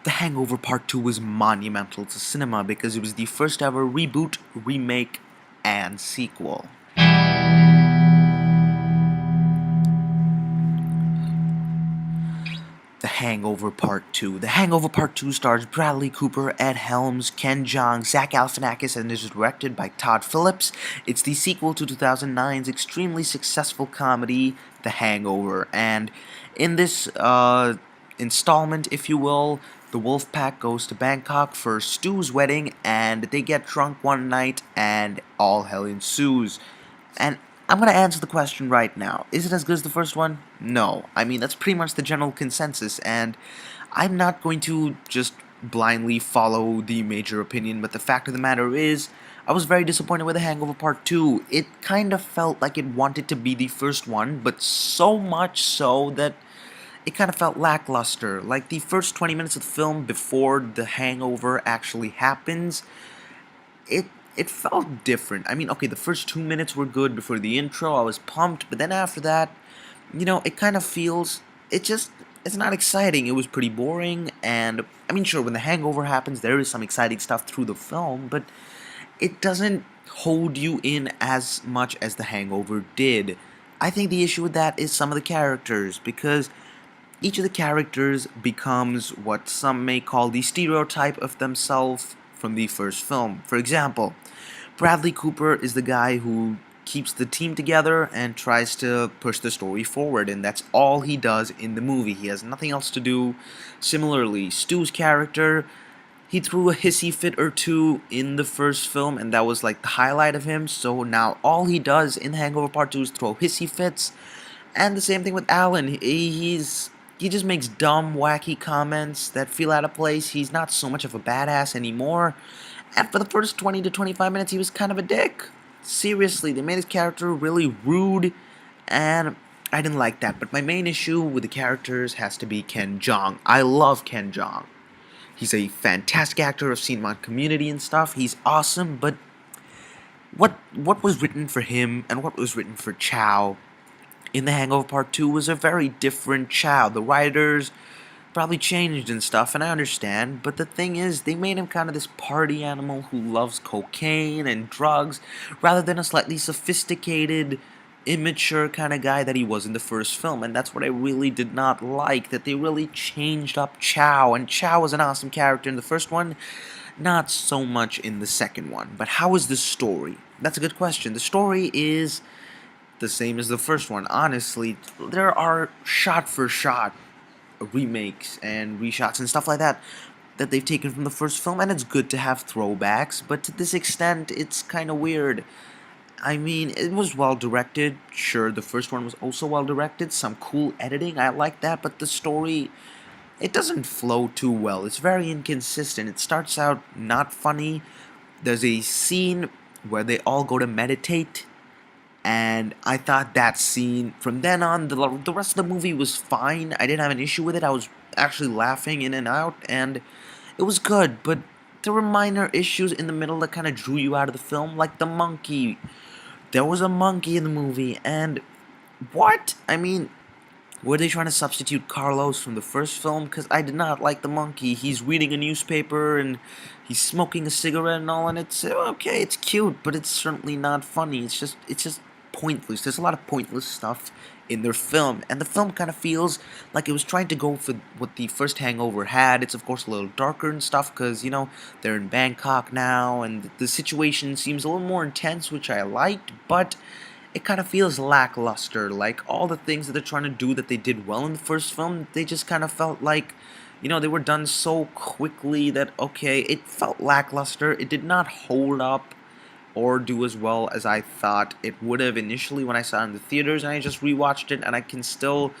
The Hangover Part II was monumental to cinema because it was the first ever reboot, remake, and sequel. The Hangover Part II. The Hangover Part II stars Bradley Cooper, Ed Helms, Ken Jeong, Zach Galifianakis, and is directed by Todd Phillips. It's the sequel to 2009's extremely successful comedy, The Hangover. And in this installment, if you will, the wolf pack goes to Bangkok for Stu's wedding, and they get drunk one night, and all hell ensues. And I'm gonna answer the question right now. Is it as good as the first one? No. I mean, that's pretty much the general consensus, and I'm not going to just blindly follow the major opinion, but the fact of the matter is, I was very disappointed with The Hangover Part 2. It kind of felt like it wanted to be the first one, but so much so that it kind of felt lackluster. Like the first 20 minutes of the film before the hangover actually happens, it felt different. I mean, okay, the first 2 minutes were good before the intro. I was pumped, but then after that, it kind of feels it's not exciting. It was pretty boring, and I mean, sure, when the hangover happens, there is some exciting stuff through the film, but it doesn't hold you in as much as the hangover did. I think the issue with that is some of the characters, because each of the characters becomes what some may call the stereotype of themselves from the first film. For example, Bradley Cooper is the guy who keeps the team together and tries to push the story forward, and that's all he does in the movie. He has nothing else to do. Similarly, Stu's character, he threw a hissy fit or two in the first film, and that was like the highlight of him. So now all he does in Hangover Part 2 is throw hissy fits. And the same thing with Alan. He just makes dumb, wacky comments that feel out of place. He's not so much of a badass anymore. And for the first 20 to 25 minutes, he was kind of a dick. Seriously, they made his character really rude, and I didn't like that. But my main issue with the characters has to be Ken Jeong. I love Ken Jeong. He's a fantastic actor. I've seen him on Community and stuff. He's awesome, but what was written for him and what was written for Chow in The Hangover Part 2 was a very different Chow. The writers probably changed and stuff, and I understand, but the thing is, they made him kind of this party animal who loves cocaine and drugs, rather than a slightly sophisticated, immature kind of guy that he was in the first film, and that's what I really did not like, that they really changed up Chow, and Chow was an awesome character in the first one, not so much in the second one. But how is the story? That's a good question. The story is the same as the first one. Honestly, there are shot-for-shot remakes and reshots and stuff like that they've taken from the first film, and it's good to have throwbacks, but to this extent, it's kind of weird. I mean, it was well directed. Sure, the first one was also well directed. Some cool editing, I like that, but the story, it doesn't flow too well. It's very inconsistent. It starts out not funny. There's a scene where they all go to meditate, and I thought that scene, from then on, the rest of the movie was fine. I didn't have an issue with it. I was actually laughing in and out, and it was good, but there were minor issues in the middle that kind of drew you out of the film, like the monkey. There was a monkey in the movie, and what? I mean, were they trying to substitute Carlos from the first film? Because I did not like the monkey. He's reading a newspaper and he's smoking a cigarette and all, and it's okay, it's cute, but it's certainly not funny. It's just pointless. There's a lot of pointless stuff in their film, and the film kind of feels like it was trying to go for what the first Hangover had. It's of course a little darker and stuff because they're in Bangkok now, and the situation seems a little more intense, which I liked, but it kind of feels lackluster. Like all the things that they're trying to do that they did well in the first film, they just kind of felt like they were done so quickly that, okay, it felt lackluster. It did not hold up or do as well as I thought it would have initially when I saw it in the theaters, and I just rewatched it, and I can still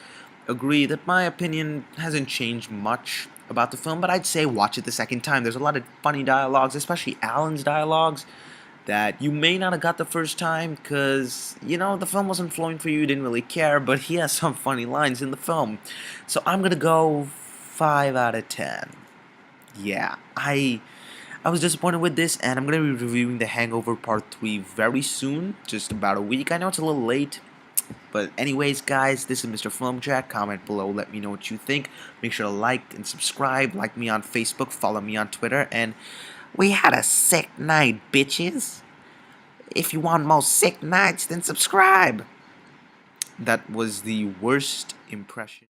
agree that my opinion hasn't changed much about the film, but I'd say watch it the second time. There's a lot of funny dialogues, especially Alan's dialogues, that you may not have got the first time because, the film wasn't flowing for you, you didn't really care, but he has some funny lines in the film. So I'm gonna go 5 out of 10. Yeah, I was disappointed with this, and I'm going to be reviewing The Hangover Part 3 very soon, just about a week. I know it's a little late, But anyways, guys, this is MrFilmJack. Comment below, let me know what you think. Make sure to like and subscribe. Like me on Facebook, follow me on Twitter, and we had a sick night, bitches. If you want more sick nights, then subscribe. That was the worst impression.